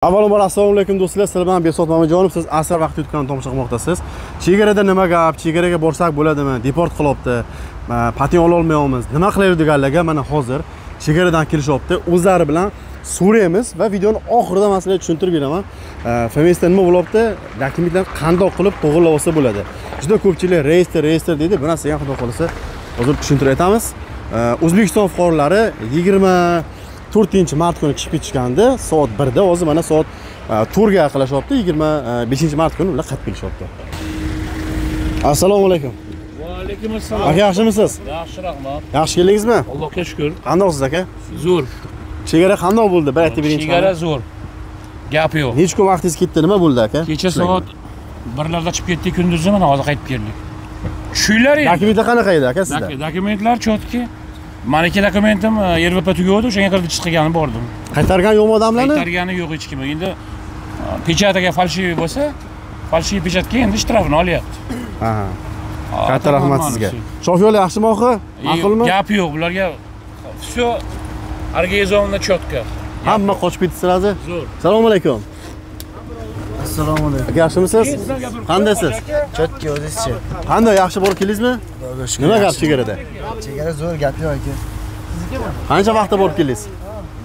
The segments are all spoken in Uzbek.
Avvalambor assalomu alaykum do'stlar, sizlar bilan Behzod Mamajonov, siz asr vaqti yutganini tomosha qilmoqdasiz. Chegarada nima gap, chegaraga borsak bo'ladimi? Deport qilyapti. Patent ola olmayapmiz. Nima qilaylik deganlarga mana hozir chegaradan kelishyapti. O'zlari bilan so'raymiz va videoni oxirida men sizlarga tushuntirib beraman. Famesda nima bo'lyapti? Dokumentlarni qandoq qilib to'g'rilab olsa bo'ladi. Juda ko'pchilik reestr deydi. Bu narsaga xudo qolsa hozir tushuntirib aytamiz. O'zbekiston fuqarolari 24-mart kuni chiqib ketishgandi, soat 1 da, hozir mana soat 4 ga yaqinlashyapti, 25-mart kuni ular qaytib kelishyapti. Assalomu alaykum. Va alaykum assalom. Aka, yaxshimisiz? Yaxshi, rahmat. Yaxshi keldingizmi? Allohga shukr. Qandoqsiz aka? Zo'r. Chegara qandoq bo'ldi? Bir aytib bering. Chegara zo'r. Gap yo'q. Hech kun vaqtingiz ketdi, nima bo'ldi aka? Kecha soat 1larda chiqib ketdik, kunduzi mana hozir qaytib keldik. Tushinglar endi. Dokumentlar qanaqa edi aka sizda? Dokumentlar chotki. Meniki dokumentim YRVP tugadi, o'shanga kirib chiqganim bordim. Qaytargan yo'qmi odamlarni? Qaytargani yo'q hech kim. Endi pechatiga falshiy bo'lsa, falshiy pechatga endi shtrafini olyapti. Aha. Katta rahmat sizga. Shofyorlar yaxshimi oxi? Ma'qulmi? Gap yo'q, bularga всё organizovано chotka. Hamma qochib ketibsizlar. Zo'r. Assalomu alaykum. Assalomu alaykum. Aka, yaxshimisiz? Qandaysiz? Chotki o'zingizchi? Qanday, yaxshi borib keldingizmi? Nima gap chegarada? Chegara zo'r gap yo'q aka. Qancha vaqtda borib keldingiz?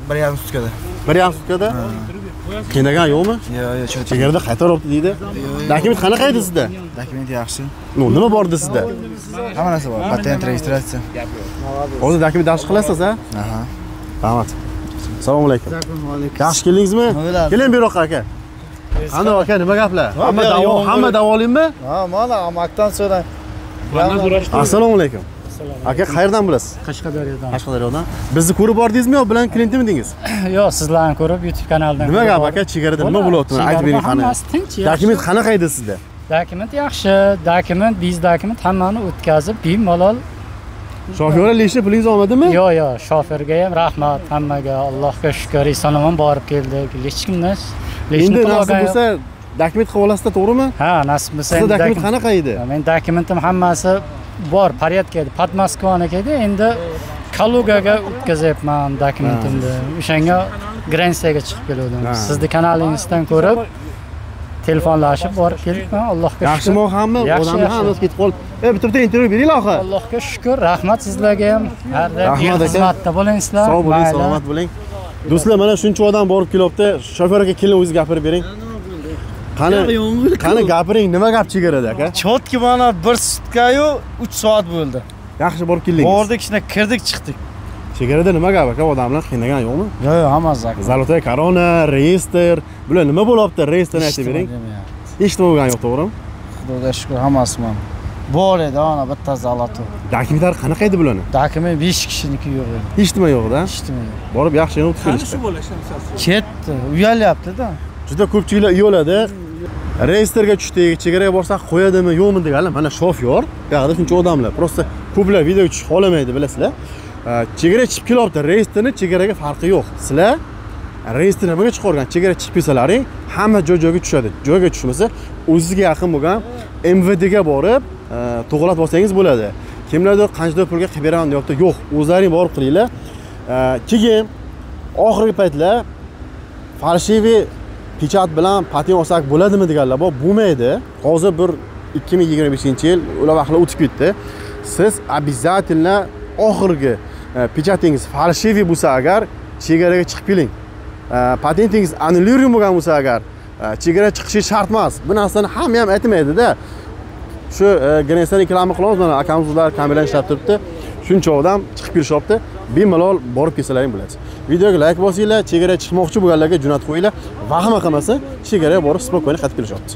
1,5 sutkada. 1,5 sutkada? Qiynagan yo'qmi? Yo'q, chotki. Chegarada qaytaryapti deydi. Dokument qanaqa edi sizda? Dokument yaxshi. Nima bor edi sizda? Hamma narsa bor. Patent, registratsiya. Hozir dokument dash qilasiz, ha? Aha. Rahmat. Assalomu alaykum. Yaxshi keldingizmi? Keling bu yoqqa aka. Qanday aka, nima gaplar? Hamma davolaymi? Ha, mana amakdan so'rang. Assalomu alaykum. Aka, qayerdan bilasiz? Qashqadaryodan. Qashqadaryodan. Bizni ko'rib bordingizmi yo bilan klientmidingiz? Yo'q, sizlarni ko'rib YouTube kanalidan. Nima gap aka, chegarada nima bo'lyapti? Aytib bering qani. Dokument qanaqa edi sizda? Dokument yaxshi, dokument, biz dokument hammani o'tkazib, bemalol. Shofyorlar leshni pulingiz olmadimi? Yo'q, shoferga ham rahmat, hammaga Allohga shukr, eson-omon borib keldik. Hech kimdan endi nasib bo'lsa dokument qilib olasizda, to'g'rimi? Ha, nasib bo'lsa. Sizda dokument qanaqa edi? Men dokumentim hammasi bor, порядка edi. Podmoskvaniki edi, endi Kalugaga o'tkazyapman dokumentimni. O'shanga Grensiyaga chiqib keldim. Sizni kanalingizdan ko'rib telefonlashib borib keldik. Allohga shukr. Yaxshimi hamma? Odamlar hammasi ketib qoldi. Bitta intervyu beringlar oxir. Allohga shukr, rahmat sizlarga ham. Har doim xizmatda bo'ling sizlar. Sog' bo'ling, salomat bo'ling. Do'stlar, mana shuncha odam borib kelyapti. Shofer aka, keling o'zingiz gapirib bering. Qani gapiring, nima gap chegarada aka? Chotki mana 1 sutka-yu 3 soat bo'ldi. Yaxshi borib keldingiz. Bordik, shuna kirdik, chiqdik. Chegarada nima gap aka? Odamlar qiynagan yo'qmi? Yo'q, hammasi aka. Zalotoy korona, reestr, bular nima bo'lyapti? Reyestrni aytib bering. Eshitmagan yo'q, to'g'rimi? Xudoga shukr, hammasi mana. Bor edi, ana bitta zaloto. Dokumentlar qanaqa edi bularni? Dokument 5 kishiniki yo'q edi. Hech nima yo'q-da. Hech nima yo'q. Borib yaxshi yana o'tib kelishdi. Ketdi, uyalyapti-da. Juda ko'pchiliklar uyaladi. Reyestrga tushdik, chegaraga borsak qo'yadimi, yo'qmi deganlar. Mana shofyor, bu yerda shuncha odamlar. Prosta ko'plar video tushib qolamaydi, bilasizlar. Chegaraga chiqib kelyapti, reyestrni chegaraga farqi yo'q. Sizlar reyestrni nimaga chiqargan? Chegaraga chiqib kelsalaring, hamma joy-joyga tushadi. Joyga tushmasa, o'zingizga yaqin bo'lgan MVD ga borib, to'g'rilatib olsangiz bo'ladi. Kimlardir qanchadir pulga qilib beraman deyapti. Yo'q, o'zlaring borib qilinglar. Keyin oxirgi paytlar falshiy pechat bilan patent olsak bo'ladimi deganlar bor, bo'lmaydi. Hozir bir 2025-yil ular vaqtlar o'tib ketdi. Siz обязательно oxirgi pechatingiz falshiy bo'lsa agar chegaraga chiqib keling. Patentingiz annulyuring bo'lgan bo'lsa agar chegara chiqishi shart emas. Bu narsani hamma ham aytmaydi-da. Shu Grensiyadan reklama qilamiz, mana akamizlar kameradan ishlab turibdi. Shuncha odam chiqib kelishyapti. Bemalol borib kelsalaring bo'ladi. Videoga like bosinglar, chegaraga chiqmoqchi bo'lganlarga jo'natib qo'yinglar. Vahima qilmasa, chegaraga borib spokойно qaytib kelishyapti.